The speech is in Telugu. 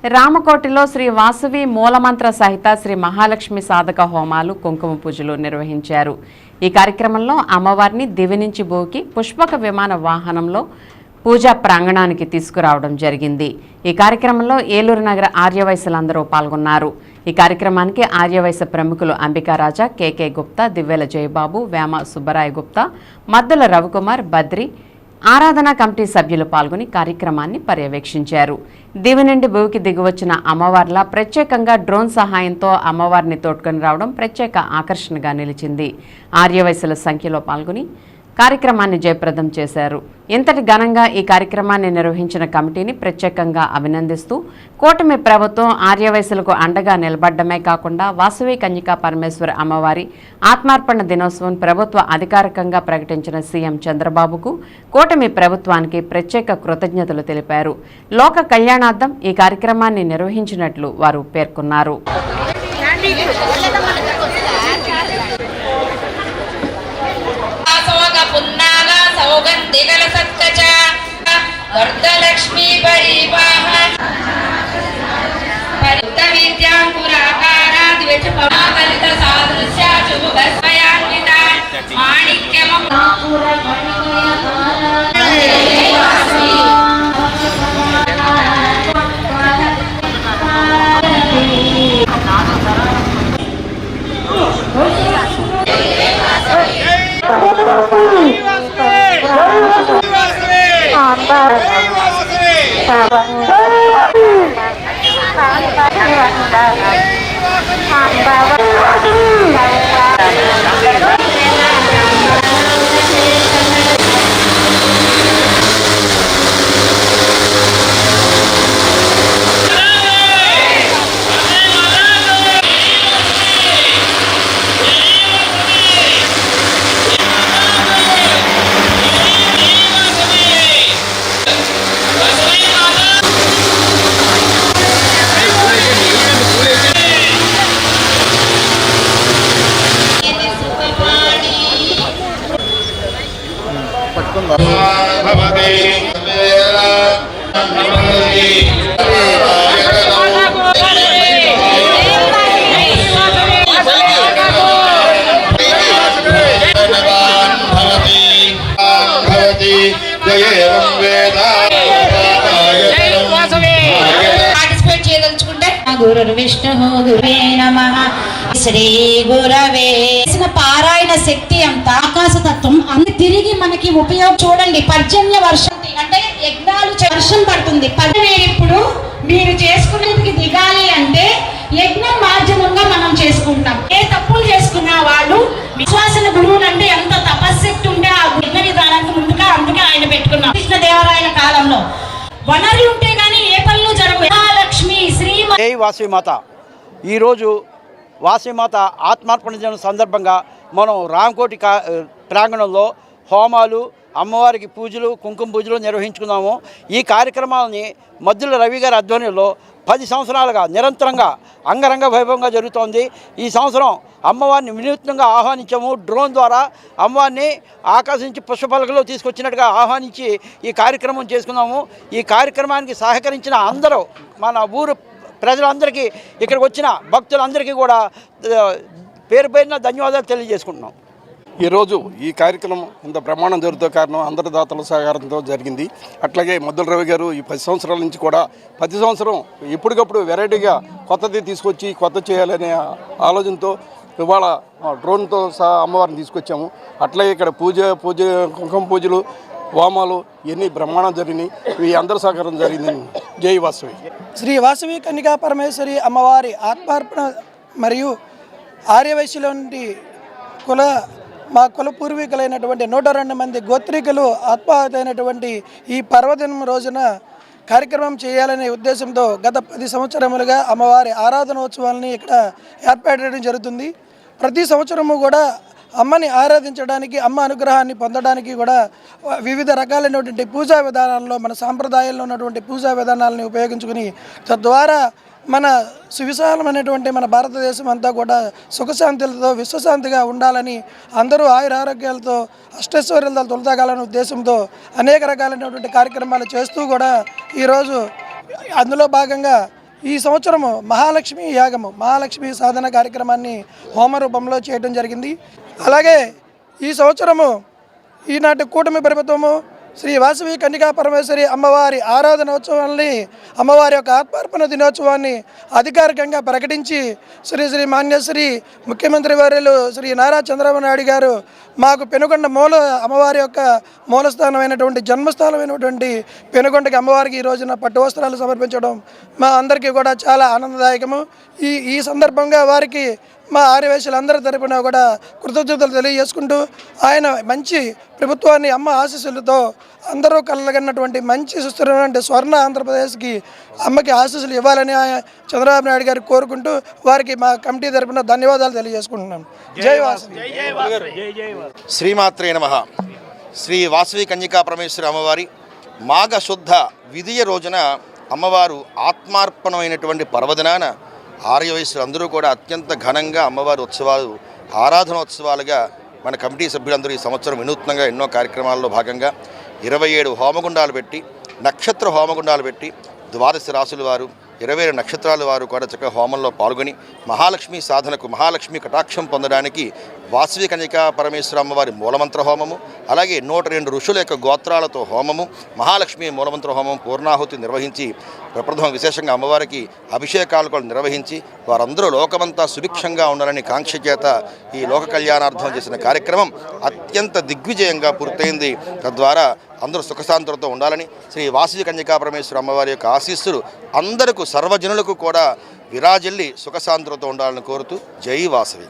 రామకోటిలో శ్రీ వాసవి మూలమంత్ర సహిత శ్రీ మహాలక్ష్మి సాధక హోమాలు కుంకుమ పూజలు నిర్వహించారు. ఈ కార్యక్రమంలో అమ్మవారిని దివి నుంచి బోకి పుష్పక విమాన వాహనంలో పూజా ప్రాంగణానికి తీసుకురావడం జరిగింది. ఈ కార్యక్రమంలో ఏలూరు నగర ఆర్యవైశ్యులందరూ పాల్గొన్నారు. ఈ కార్యక్రమానికి ఆర్యవైశ్య ప్రముఖులు అంబికారాజా, కేకే గుప్తా, దివ్వెల జయబాబు, వేమ సుబ్బరాయ గుప్తా, మద్దుల రవికుమార్, బద్రి, ఆరాధనా కమిటీ సభ్యులు పాల్గొని కార్యక్రమాన్ని పర్యవేక్షించారు. దివి నుండి భూమికి దిగివచ్చిన అమ్మవార్ల ప్రత్యేకంగా డ్రోన్ సహాయంతో అమ్మవారిని తోడ్కొని రావడం ప్రత్యేక ఆకర్షణగా నిలిచింది. ఆర్యవైశ్యుల సంఖ్యలో పాల్గొని కార్యక్రమాన్ని జయప్రదం చేశారు. ఇంతటి ఘనంగా ఈ కార్యక్రమాన్ని నిర్వహించిన కమిటీని ప్రత్యేకంగా అభినందిస్తూ కూటమి ప్రభుత్వం ఆర్యవైశ్యులకు అండగా నిలబడ్డమే కాకుండా వాసవి కన్యకా పరమేశ్వరి అమ్మవారి ఆత్మార్పణ దినోత్సవం ప్రభుత్వ అధికారికంగా ప్రకటించిన సీఎం చంద్రబాబుకు కూటమి ప్రభుత్వానికి ప్రత్యేక కృతజ్ఞతలు తెలిపారు. లోక కళ్యాణార్థం ఈ కార్యక్రమాన్ని నిర్వహించినట్లు వారు పేర్కొన్నారు. सौगंधिकल सत्कच वर्धलक्ष्मी परिवाहन परित विद्यांकुराकारा द्विज पमाकलित सादृश्या शुभस्मयान्विता माणिक्यमपुर గురు విష్ణు గురువే నమః శ్రీ గురవే. పారాయణ శక్తి అంతా ఆకాశతత్వం అన్ని తిరిగి మనకి ఉపయోగం. చూడండి, పర్జన్య వర్షం అంటే యజ్ఞాలు వర్షం పడుతుంది. ఇప్పుడు మీరు చేసుకునేందుకు దిగాలి అంటే యజ్ఞం మాధ్యమంగా మనం చేసుకుంటాం. ఏ తప్పులు చేసుకున్న వాళ్ళు విశ్వాసన గురువులు అంటే ఎంత తపశక్తి ఉంటే ఆ యజ్ఞ విధానానికి ముందుగా అందుకే ఆయన పెట్టుకున్నాం. కృష్ణదేవరాయల కాలంలో వనరులు ఉంటే గానీ ఏ పనులు జరగవు. మహాలక్ష్మి శ్రీ వాసవిమాత ఈరోజు వాసవిమాత ఆత్మార్పణ దినం సందర్భంగా మనం రామకోటి ప్రాంగణంలో హోమాలు, అమ్మవారికి పూజలు, కుంకుమ పూజలు నిర్వహించుకున్నాము. ఈ కార్యక్రమాలని మద్దుల రవి గారి ఆధ్వర్యంలో 10 సంవత్సరాలుగా నిరంతరంగా అంగరంగ వైభవంగా జరుగుతోంది. ఈ సంవత్సరం అమ్మవారిని వినూత్నంగా ఆహ్వానించాము. డ్రోన్ ద్వారా అమ్మవారిని ఆకాశం నుంచి పుష్పపలకలో తీసుకొచ్చినట్టుగా ఆహ్వానించి ఈ కార్యక్రమం చేసుకున్నాము. ఈ కార్యక్రమానికి సహకరించిన అందరూ, మన ఊరు ప్రజలందరికీ, ఇక్కడికి వచ్చిన భక్తులందరికీ కూడా పేరు పేరున ధన్యవాదాలు తెలియజేసుకుంటున్నాం. ఈరోజు ఈ కార్యక్రమం ఇంత బ్రహ్మాండం జరుగుతూ కారణం అందరి దాతల సహకారంతో జరిగింది. అట్లాగే మద్దుల రవి గారు ఈ 10 సంవత్సరాల నుంచి కూడా ప్రతి సంవత్సరం ఎప్పటికప్పుడు వెరైటీగా కొత్తది తీసుకొచ్చి కొత్త చేయాలనే ఆలోచనతో ఇవాళ డ్రోన్తో సహా అమ్మవారిని తీసుకొచ్చాము. అట్లాగే ఇక్కడ పూజ కుంకుమ పూజలు, హోమాలు ఇవన్నీ బ్రహ్మాండం జరిగినాయి. ఈ అందరి సహకారం జరిగిందని. జై వాసవి. శ్రీ వాసవి కన్యకా పరమేశ్వరి అమ్మవారి ఆత్మార్పణ మరియు ఆర్యవైశ్యుల నుండి మా కుల పూర్వీకులైనటువంటి 102 మంది గోత్రికులు ఆత్మాహుతైనటువంటి ఈ పర్వదినం రోజున కార్యక్రమం చేయాలనే ఉద్దేశంతో గత 10 సంవత్సరములుగా అమ్మవారి ఆరాధనోత్సవాలని ఇక్కడ ఏర్పాటు చేయడం జరుగుతుంది. ప్రతి సంవత్సరము కూడా అమ్మని ఆరాధించడానికి, అమ్మ అనుగ్రహాన్ని పొందడానికి కూడా వివిధ రకాలైనటువంటి పూజా విధానాల్లో, మన సాంప్రదాయాల్లో ఉన్నటువంటి పూజా విధానాలని ఉపయోగించుకుని తద్వారా మన సువిశాలమైనటువంటి మన భారతదేశం అంతా కూడా సుఖశాంతులతో విశ్వశాంతిగా ఉండాలని, అందరూ ఆయురారోగ్యాలతో అష్టైశ్వర్యాలతో తొలతగాలనే ఉద్దేశంతో అనేక రకాలైనటువంటి కార్యక్రమాలు చేస్తూ కూడా ఈరోజు అందులో భాగంగా ఈ సంవత్సరము మహాలక్ష్మి యాగము మహాలక్ష్మి సాధన కార్యక్రమాన్ని హోమ రూపంలో చేయడం జరిగింది. అలాగే ఈ సంవత్సరము ఈనాటి కూటమి ప్రభుత్వము శ్రీ వాసవి కన్యకా పరమేశ్వరి అమ్మవారి ఆరాధనోత్సవాన్ని అమ్మవారి యొక్క ఆత్మార్పణ దినోత్సవాన్ని అధికారికంగా ప్రకటించి శ్రీ మాన్యశ్రీ ముఖ్యమంత్రి వర్యులు శ్రీ నారా చంద్రబాబు నాయుడు గారు మాకు పెనుగొండ అమ్మవారి యొక్క మూలస్థానమైనటువంటి జన్మస్థానమైనటువంటి పెనుగొండకి అమ్మవారికి ఈ రోజున పట్టు వస్త్రాలు సమర్పించడం మా అందరికీ కూడా చాలా ఆనందదాయకము. ఈ సందర్భంగా వారికి మా ఆర్యవైశ్యులందరి తరపున కూడా కృతజ్ఞతలు తెలియజేసుకుంటూ ఆయన మంచి ప్రభుత్వాన్ని అమ్మ ఆశీస్సులతో అందరూ కలగన్నటువంటి మంచి సుస్థిరమైన స్వర్ణ ఆంధ్రప్రదేశ్కి అమ్మకి ఆశీస్సులు ఇవ్వాలని చంద్రబాబు నాయుడు గారు కోరుకుంటూ వారికి మా కమిటీ తరపున ధన్యవాదాలు తెలియజేసుకుంటున్నాం. జై వాసవి. శ్రీమాత్రే నమః. శ్రీ వాసవి కన్యకా పరమేశ్వరి అమ్మవారి మాఘ శుద్ధ విధియ రోజున అమ్మవారు ఆత్మార్పణమైనటువంటి పర్వదినాన ఆర్యవైశ్యులు అందరూ కూడా అత్యంత ఘనంగా అమ్మవారి ఉత్సవాలు ఆరాధనోత్సవాలుగా మన కమిటీ సభ్యులందరూ ఈ సంవత్సరం వినూత్నంగా ఎన్నో కార్యక్రమాల్లో భాగంగా 27 హోమగుండాలు పెట్టి నక్షత్ర హోమగుండాలు పెట్టి ద్వాదశ రాశుల వారు 27 నక్షత్రాల వారు కూడా చక్కగా హోమంలో పాల్గొని మహాలక్ష్మి సాధనకు మహాలక్ష్మి కటాక్షం పొందడానికి వాసవి కన్యకా పరమేశ్వర అమ్మవారి మూలమంత్ర హోమము, అలాగే 102 ఋషుల యొక్క గోత్రాలతో హోమము, మహాలక్ష్మి మూలమంత్ర హోమం పూర్ణాహుతి నిర్వహించి ప్రప్రథమం విశేషంగా అమ్మవారికి అభిషేకాలు కూడా నిర్వహించి వారందరూ లోకమంతా సుభిక్షంగా ఉండాలని కాంక్ష చేత ఈ లోక కళ్యాణార్థం చేసిన కార్యక్రమం అత్యంత దిగ్విజయంగా పూర్తయింది. తద్వారా అందరూ సుఖశాంతులతో ఉండాలని శ్రీ వాసవి కన్యకా పరమేశ్వర అమ్మవారి యొక్క ఆశీస్సులు అందరికీ సర్వజనులకు కూడా విరాజిల్లి సుఖశాంతులతో ఉండాలని కోరుతూ జై వాసవి.